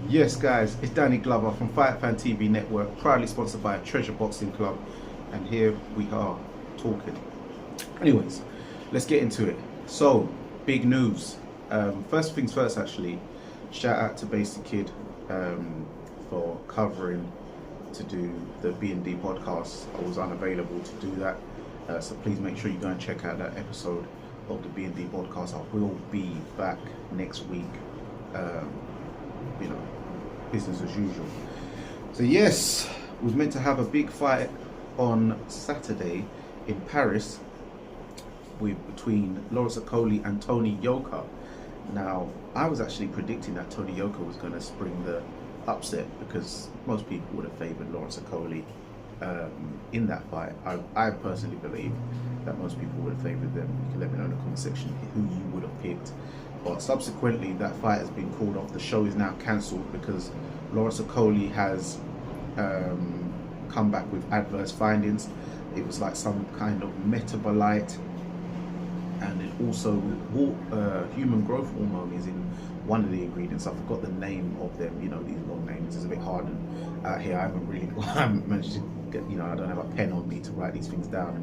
Yes, guys, it's Danny Glover from Fight Fan TV Network, proudly sponsored by Treasure Boxing Club, and here we are talking. Anyways, let's get into it. So, big news. First things first, actually, shout out to Basic Kid for covering to do the B&D podcast. I was unavailable to do that, so please make sure you go and check out that episode of the B&D podcast. I will be back next week. You know, business as usual. So yes, we was meant to have a big fight on Saturday in Paris between Lawrence Okolie and Tony Yoka. Now, I was actually predicting that Tony Yoka was going to spring the upset because most people would have favoured Lawrence Okolie in that fight. I personally believe that most people would have favoured them. You can let me know in the comment section who you would have picked. But subsequently, that fight has been called off. The show is now cancelled because Lawrence Okolie has come back with adverse findings. It was like some kind of metabolite, and it also human growth hormone is in one of the ingredients. I forgot the name of them. You know, these long names. It's a bit hard out here. I haven't managed to get. You know, I don't have a pen on me to write these things down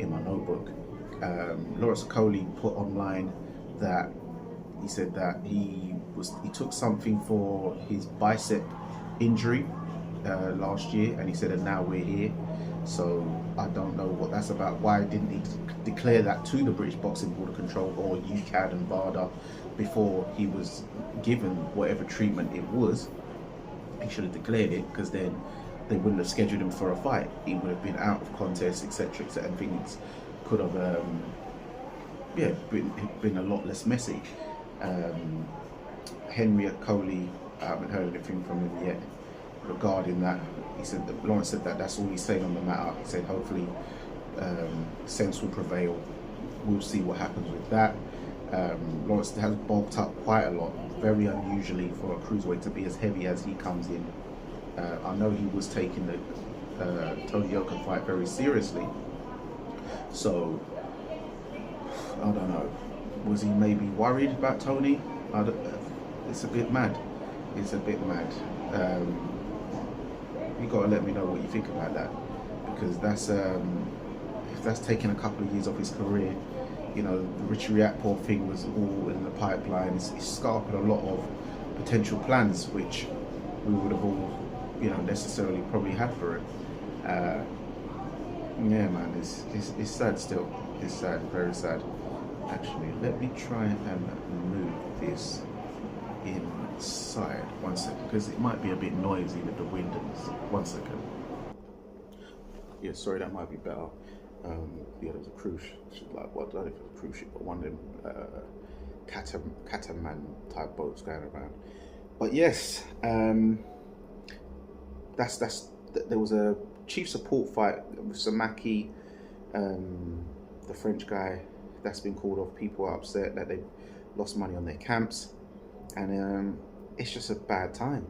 in my notebook. Lawrence Okolie put online that he said that he took something for his bicep injury last year, and he said, and now we're here. So I don't know what that's about. Why didn't he declare that to the British Boxing Board of Control or UCAD and BARDA before he was given whatever treatment it was? He should have declared it, because then they wouldn't have scheduled him for a fight. He would have been out of contest, etc., etc., and things could have been a lot less messy. Henry Okolie, I haven't heard anything from him yet regarding that. He said that Lawrence said that that's all he's saying on the matter. He said hopefully sense will prevail. We'll see what happens with that. Lawrence has bulked up quite a lot, very unusually for a cruiserweight to be as heavy as he comes in. I know he was taking the Tony Yoka fight very seriously, so I don't know. Was he maybe worried about Tony? It's a bit mad. It's a bit mad. You got to let me know what you think about that, because that's if that's taken a couple of years off his career. You know, the Richie Riakporhe thing was all in the pipeline. It's scarping a lot of potential plans, which we would have all, you know, necessarily probably had for it. Yeah, man, it's sad still. It's sad, very sad. Actually, let me try and move this inside 1 second, because it might be a bit noisy with the wind. And 1 second. Yeah, sorry, that might be better. Yeah, there's a cruise ship, like, well, I don't know if it's a cruise ship, but one of them catamaran type boats going around. But yes, there was a chief support fight with Samaki, the French guy. That's been called off. People are upset that they've lost money on their camps, and it's just a bad time.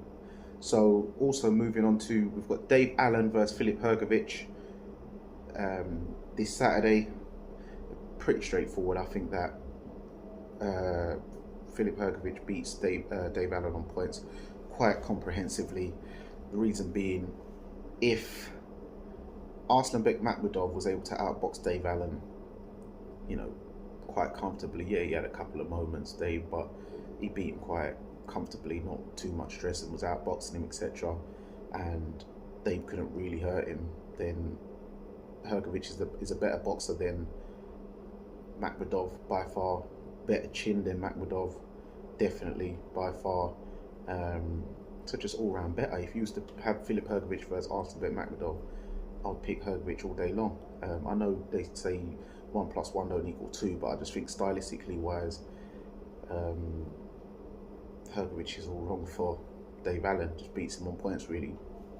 So also moving on to, we've got Dave Allen versus Filip Hrgović this Saturday. Pretty straightforward. I think that Filip Hrgović beats Dave Allen on points quite comprehensively. The reason being, if Arslanbek Makhmudov was able to outbox Dave Allen, you know, quite comfortably. Yeah, he had a couple of moments, Dave, but he beat him quite comfortably, not too much stress, and was outboxing him, etc. And Dave couldn't really hurt him. Then Hrgović is a better boxer than Makhmudov, by far. Better chin than Makhmudov, definitely, by far. So just all round better. If you used to have Filip Hrgović versus Arslanbek Makhmudov, I'd pick Hrgović all day long. I know they say 1 + 1 don't equal 2, but I just think stylistically wise, Hrgović is all wrong for Dave Allen. Just beats him on points, really.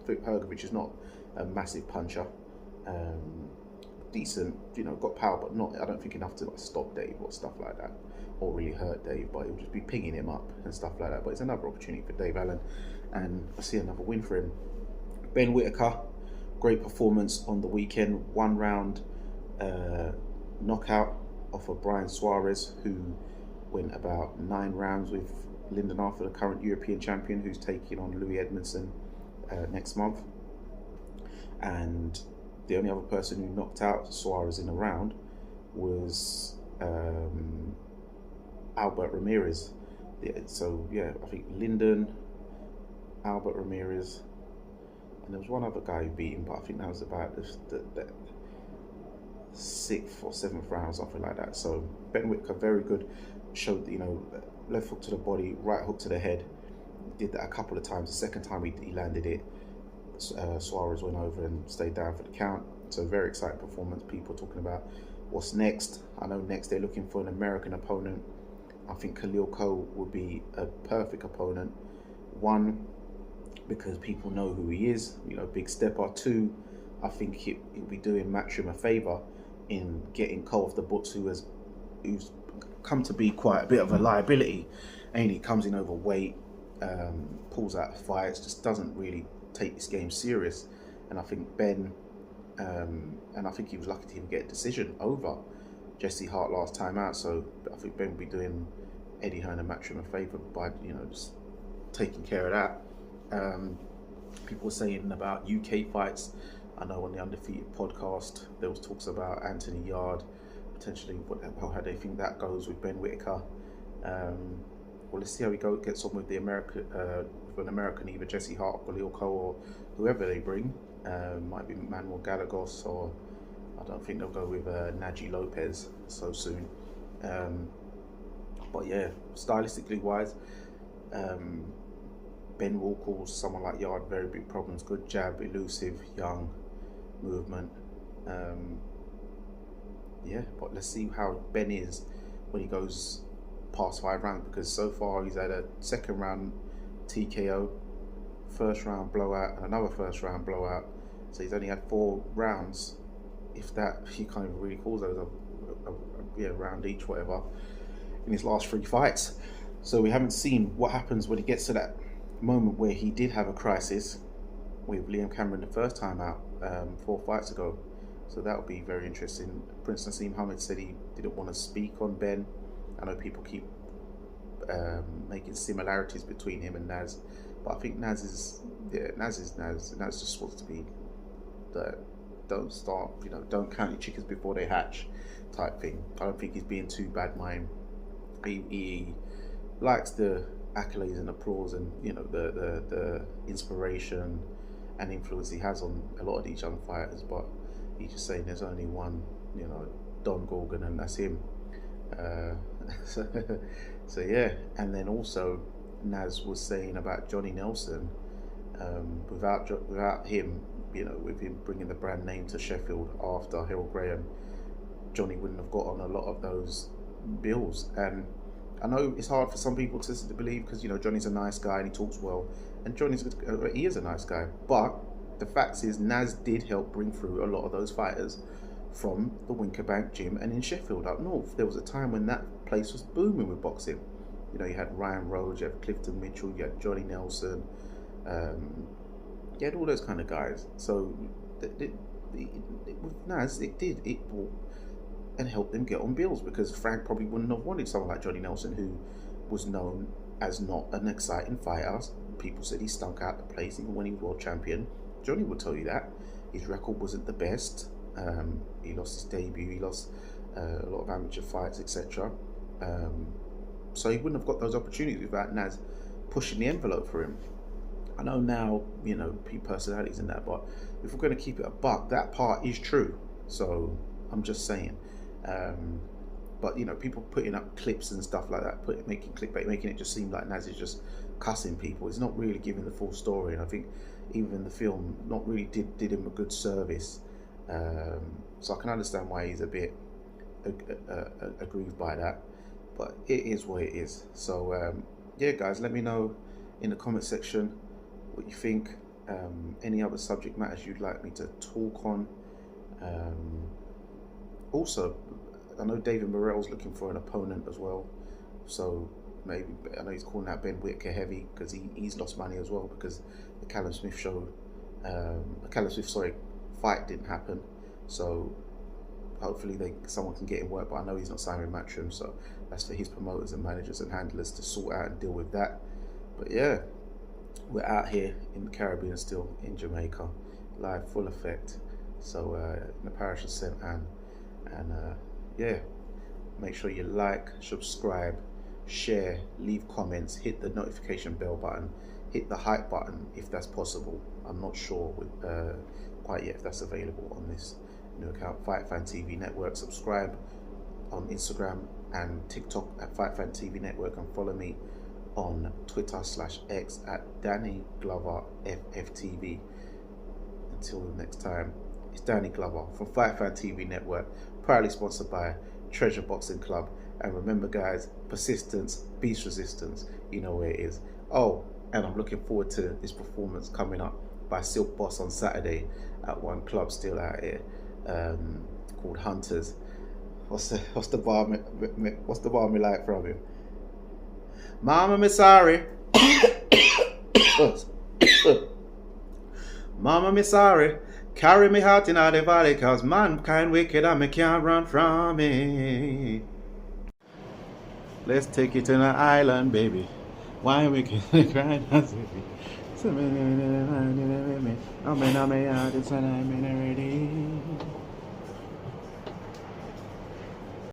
Hrgović is not a massive puncher. Decent, you know, got power, but not, I don't think, enough to like stop Dave or stuff like that, or really hurt Dave, but he'll just be pinging him up and stuff like that. But it's another opportunity for Dave Allen, and I see another win for him. Ben Whittaker, great performance on the weekend. 1 round knockout off of Brian Suarez, who went about 9 rounds with Lyndon Arthur, the current European champion, who's taking on Louis Edmondson next month. And the only other person who knocked out Suarez in the round was Albert Ramirez. So yeah, I think Lyndon, Albert Ramirez, and there was one other guy who beat him, but I think that was about the 6th or 7th round, something like that. So Ben Whittaker, very good, showed, left hook to the body, right hook to the head. Did that a couple of times. The second time he landed it, Suarez went over and stayed down for the count. So very exciting performance. People talking about what's next. I know next they're looking for an American opponent. I think Khalil Cole would be a perfect opponent. One, because people know who he is, big stepper. Two, I think he'll be doing Matchroom a favour in getting Cole off the books, who's come to be quite a bit of a liability. And he comes in overweight, pulls out fights, just doesn't really take this game serious. And I think Ben, and I think he was lucky to even get a decision over Jesse Hart last time out. So I think Ben will be doing Eddie Hearn and Matchroom a favour by just taking care of that. People were saying about UK fights. I know on the Undefeated podcast there was talks about Anthony Yard potentially. How they think that goes with Ben Whittaker. Well, let's see how he gets on with the an American, either Jesse Hart, Khalil Cole, or whoever they bring. Might be Manuel Galagos, or I don't think they'll go with Naji Lopez so soon. But yeah, stylistically wise, Ben will cause someone like Yard very big problems. Good jab, elusive, young, movement. Yeah, but let's see how Ben is when he goes past 5 rounds, because so far he's had a second round TKO, first round blowout, and another first round blowout. So he's only had 4 rounds, if that. He can't even really call those a round each, whatever, in his last 3 fights. So we haven't seen what happens when he gets to that moment where he did have a crisis with Liam Cameron the first time out, 4 fights ago. So that'll be very interesting. Prince Naseem Hamed said he didn't want to speak on Ben. I know people keep making similarities between him and Naz, but I think Naz is Naz. Naz just wants to be the don't count your chickens before they hatch type thing. I don't think he's being too bad mind. He likes the accolades and applause, and the inspiration and influence he has on a lot of these young fighters, but he's just saying there's only one, Don Gorgon, and that's him. So yeah, and then also Naz was saying about Johnny Nelson, without him, with him bringing the brand name to Sheffield after Harold Graham, Johnny wouldn't have got on a lot of those bills. And I know it's hard for some people to believe, because Johnny's a nice guy and he talks well, and he is a nice guy, but the fact is Naz did help bring through a lot of those fighters from the Winkerbank gym and in Sheffield up north. There was a time when that place was booming with boxing. You had Ryan Rhodes, you had Clifton Mitchell, you had Johnny Nelson, you had all those kind of guys. So with Naz, it brought and helped them get on bills, because Frank probably wouldn't have wanted someone like Johnny Nelson, who was known as not an exciting fighter. People said he stunk out the place even when he was world champion. Johnny would tell you that. His record wasn't the best. He lost his debut, he lost a lot of amateur fights, etc. So he wouldn't have got those opportunities without Naz pushing the envelope for him. I know now, personalities and that, but if we're going to keep it a buck, that part is true. So I'm just saying. But people putting up clips and stuff like that, making clickbait, making it just seem like Naz is just cussing people. It's not really giving the full story, and I think even the film not really did him a good service. So I can understand why he's a bit aggrieved by that, but it is what it is. So yeah, guys, let me know in the comment section what you think. Any other subject matters you'd like me to talk on. Also, I know David Morrell's looking for an opponent as well, so maybe, I know he's calling out Ben Whittaker heavy, because he's lost money as well, because the Callum Smith fight didn't happen. So hopefully someone can get him work, but I know he's not signed with Matchroom, so that's for his promoters and managers and handlers to sort out and deal with that. But yeah, we're out here in the Caribbean still, in Jamaica, live, full effect. So in the parish of St. Anne, and yeah, make sure you like, subscribe, share, leave comments, hit the notification bell button, hit the hype button if that's possible. I'm not sure quite yet if that's available on this new account, Fight Fan TV Network. Subscribe on Instagram and TikTok at Fight Fan TV Network, and follow me on Twitter/X at Danny Glover FFTV. Until next time, it's Danny Glover from Fight Fan TV Network, proudly sponsored by Treasure Boxing Club. And remember guys, persistence beats resistance. You know where it is. Oh, and I'm looking forward to this performance coming up by Silk Boss on Saturday at one club still out here, called Hunters. What's the bar me like from him? Mama, me sorry. Mama, me sorry. Carry me heart in the valley, cause mankind wicked and me can't run from it. Let's take it to the island, baby. Why we can grind us, baby? So many, I'm in a yard, it's an I'm in already.